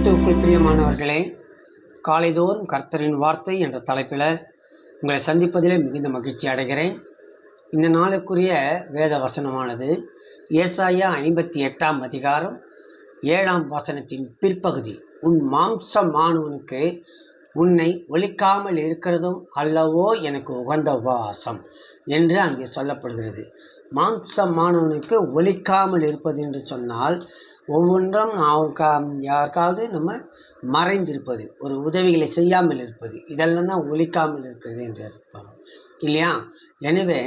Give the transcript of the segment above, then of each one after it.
கிறிஸ்துவுக்குள் பிரியமானவர்களே, காலைதோறும் கர்த்தரின் வார்த்தை என்ற தலைப்பில் உங்களை சந்திப்பதிலே மிகுந்த மகிழ்ச்சி அடைகிறேன். இந்த நாளுக்குரிய வேத வசனமானது ஏசாயா 58ஆம் அதிகாரம் 7ஆம் வசனத்தின் பிற்பகுதி. உன் மாம்சமானவனுக்கு உன்னை ஒழிக்காமல் இருக்கிறதும் அல்லவோ எனக்கு உகந்த உபவாசம் என்று அங்கே சொல்லப்படுகிறது. மாம்சமானவனுக்கு ஒழிக்காமல் இருப்பது என்று சொன்னால் ஒவ்வொன்றும் யாருக்காவது நம்ம மறைந்திருப்பது, ஒரு உதவிகளை செய்யாமல் இருப்பது, இதெல்லாம் தான் ஒழிக்காமல் இருக்கிறது என்று இருப்போம் இல்லையா? எனவே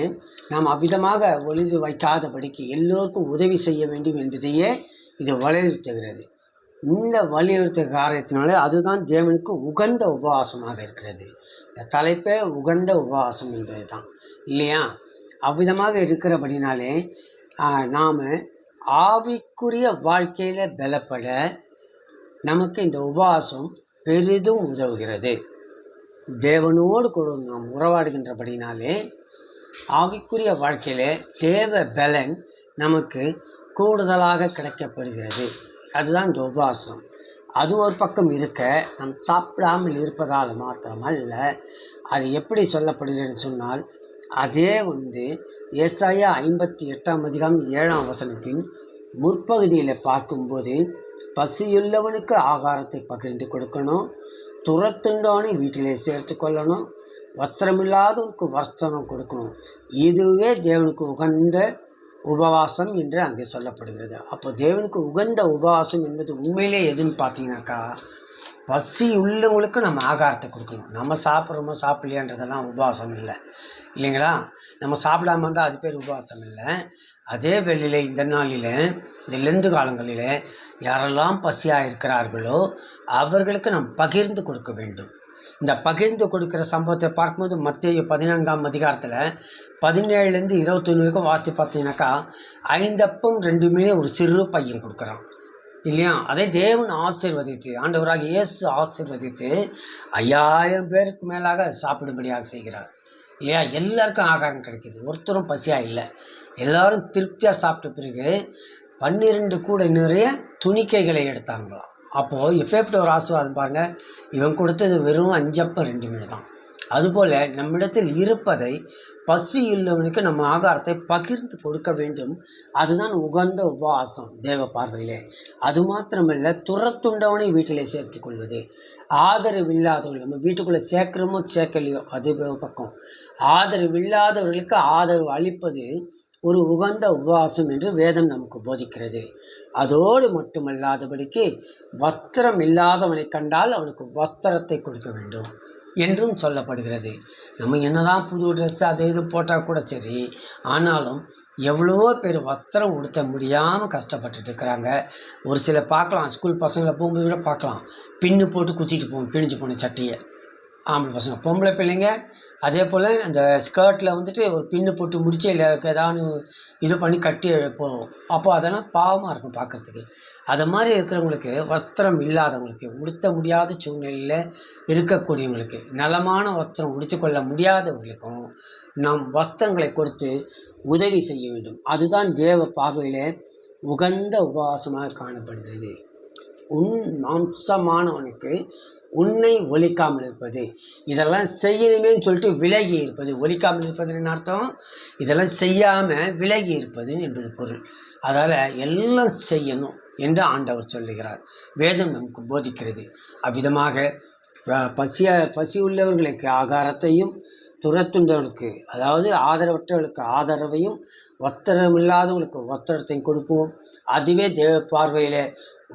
நாம் அவ்விதமாக ஒளிந்து வைக்காதபடிக்கு எல்லோருக்கும் உதவி செய்ய வேண்டும் என்பதையே இது வலியுறுத்துகிறது. இந்த வலியுறுத்த காரியத்தினால அதுதான் தேவனுக்கு உகந்த உபவாசமாக இருக்கிறது. தலைப்பே உகந்த உபவாசம் என்பது தான் இல்லையா? அவ்விதமாக இருக்கிறபடினாலே நாம் ஆவிக்குரிய வாழ்க்கையில் பலப்பட நமக்கு இந்த உபவாசம் பெரிதும் உதவுகிறது. தேவனோடு கூட நாம் உறவாடுகின்றபடினாலே ஆவிக்குரிய வாழ்க்கையில் தேவ பலன் நமக்கு கூடுதலாக கிடைக்கப்படுகிறது. அதுதான் இந்த உபவாசம். அது ஒரு பக்கம் இருக்க, நாம் சாப்பிடாமல் இருப்பதால் மாத்திரமல்ல, அது எப்படி சொல்லப்படுகிறதுன்னு சொன்னால், அதே ஏசாயா 58ஆம் அதிகாரம் 7ஆம் வசனத்தின் முற்பகுதியில் பார்க்கும்போது, பசியுள்ளவனுக்கு ஆகாரத்தை பகிர்ந்து கொடுக்கணும், துரத்துண்டவனை வீட்டிலே சேர்த்து கொள்ளணும், வஸ்திரமில்லாதவனுக்கு வஸ்திரம் கொடுக்கணும். இதுவே தேவனுக்கு உகந்த உபவாசம் என்று அங்கே சொல்லப்படுகிறது. அப்போ தேவனுக்கு உகந்த உபவாசம் என்பது உண்மையிலே எதுன்னு பார்த்தீங்கன்னாக்கா, பசி உள்ளவங்களுக்கு நம்ம ஆகாரத்தை கொடுக்கணும். நம்ம சாப்பிட்றோமோ சாப்பிடலையான்றதெல்லாம் உபவாசம் இல்லை இல்லைங்களா? நம்ம சாப்பிடாம இருந்தால் அது பேர் உபவாசம் இல்லை. அதே வேளையில் இந்த நாளில், இந்த லெந்து காலங்களில் யாரெல்லாம் பசியாக இருக்கிறார்களோ அவர்களுக்கு நாம் பகிர்ந்து கொடுக்க வேண்டும். இந்த பகிர்ந்து கொடுக்குற சம்பவத்தை பார்க்கும்போது மத்தேயு 14ஆம் அதிகாரத்தில் 17லேருந்து 21 வரைக்கும் வாசி பார்த்தீங்கன்னாக்கா, 5 அப்பம் 2 மீன் ஒரு சிறு பையன் கொடுக்குறான் இல்லையா? அதை தேவன் ஆசீர்வதித்து, ஆண்டவராக இயேசு ஆசீர்வதித்து 5000 பேருக்கு மேலாக சாப்பிடும்படியாக செய்கிறார் இல்லையா? எல்லாருக்கும் ஆகாரம் கிடைக்கிது, ஒருத்தரும் பசியாக இல்லை. எல்லாரும் திருப்தியாக சாப்பிட்ட பிறகு 12 கூட நிறைய துணிக்கைகளை எடுத்தாங்களாம். அப்போது எப்பேற்பட்ட ஒரு ஆசீர்வாதம் பாருங்கள். இவன் கொடுத்தது வெறும் 5 அப்பம் 2 மீன் தான். அதுபோல் நம்மிடத்தில் இருப்பதை பசி உள்ளவனுக்கு நம்ம ஆகாரத்தை பகிர்ந்து கொடுக்க வேண்டும். அதுதான் உகந்த உபவாசம் தேவ பார்வையிலே. அது மாத்திரமல்ல, துரத்துண்டவனை வீட்டிலே சேர்த்து கொள்வது. ஆதரவு இல்லாதவர்கள் நம்ம வீட்டுக்குள்ளே சேர்க்கிறோமோ சேர்க்கலையோ அது பக்கம், ஆதரவு இல்லாதவர்களுக்கு ஆதரவு அளிப்பது ஒரு உகந்த உபவாசம் என்று வேதம் நமக்கு போதிக்கிறது. அதோடு மட்டுமல்லாதபடிக்கு வஸ்திரம் இல்லாதவனை கண்டால் அவனுக்கு வஸ்திரத்தை கொடுக்க வேண்டும் என்றும் சொல்லப்படுகிறது. நம்ம என்னதான் புது ட்ரெஸ் அதை இது போட்டால் கூட சரி, ஆனாலும் எவ்வளவோ பேர் வஸ்திரம் உடுத்த முடியாமல் கஷ்டப்பட்டுட்டு இருக்கிறாங்க. ஒரு சில பார்க்கலாம், ஸ்கூல் பசங்களை போகும்போது கூட பார்க்கலாம், பின்னு போட்டு குத்திட்டு போவோம் பிணிஞ்சு போன சட்டையை. ஆம்பளை பசங்க, பொம்பளை பிள்ளைங்க அதே போல் அந்த ஸ்கர்ட்டில் ஒரு பின்னு போட்டு முடிச்சு இல்லை ஏதாவது இது பண்ணி கட்டி போவோம். அப்போ அதெல்லாம் பாவமாக இருக்கும் பார்க்குறதுக்கு. அது மாதிரி இருக்கிறவங்களுக்கு, வஸ்திரம் இல்லாதவங்களுக்கு, உடுத்த முடியாத சூழ்நிலையில் இருக்கக்கூடியவங்களுக்கு, நலமான வஸ்திரம் உடுத்து கொள்ள முடியாதவர்களுக்கும் நாம் வஸ்திரங்களை கொடுத்து உதவி செய்ய வேண்டும். அதுதான் தேவ பார்வையில் உகந்த உபவாசமாக காணப்படுகிறது. உன் மாம்சமானவனுக்கு உன்னை ஒழிக்காமல் இருப்பது, இதெல்லாம் செய்யணுமேன்னு சொல்லிட்டு விலகி இருப்பது. ஒழிக்காமல் இருப்பதுன்னு அர்த்தம், இதெல்லாம் செய்யாமல் விலகி இருப்பது என்பது பொருள். அதால் எல்லாம் செய்யணும் என்று ஆண்டவர் சொல்லுகிறார், வேதம் நமக்கு போதிக்கிறது. அவ்விதமாக பசி உள்ளவர்களுக்கு ஆகாரத்தையும், துரத்துண்டவர்களுக்கு அதாவது ஆதரவற்றவர்களுக்கு ஆதரவையும், வஸ்திரம் இல்லாதவர்களுக்கு வஸ்திரத்தையும் கொடுப்போம். அதுவே தேவ பார்வையில்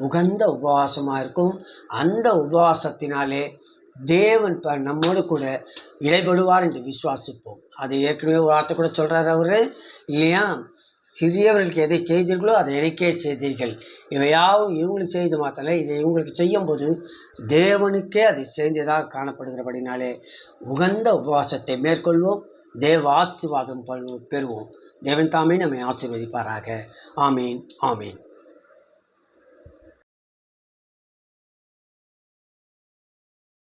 உகந்த உபவாசமாக இருக்கும். அந்த உபவாசத்தினாலே தேவன் நம்மோடு கூட இடைபடுவார் என்று விசுவாசிப்போம். அது ஏற்கனவே ஒரு வார்த்தை கூட சொல்கிறார் அவர் இல்லையா? சிறியவர்களுக்கு எதை செய்தீர்களோ அதை எனக்கே செய்தீர்கள். இவையாவும் இவங்களுக்கு செய்து மாத்தல, இதை இவங்களுக்கு செய்யும்போது தேவனுக்கே அதை செய்ததாக காணப்படுகிறபடினாலே உகந்த உபவாசத்தை மேற்கொள்வோம். தேவ ஆசீர்வாதம் பெறுவோம். தேவன் தாமே நம்மை ஆசீர்வதிப்பாராக. ஆமீன், ஆமீன்.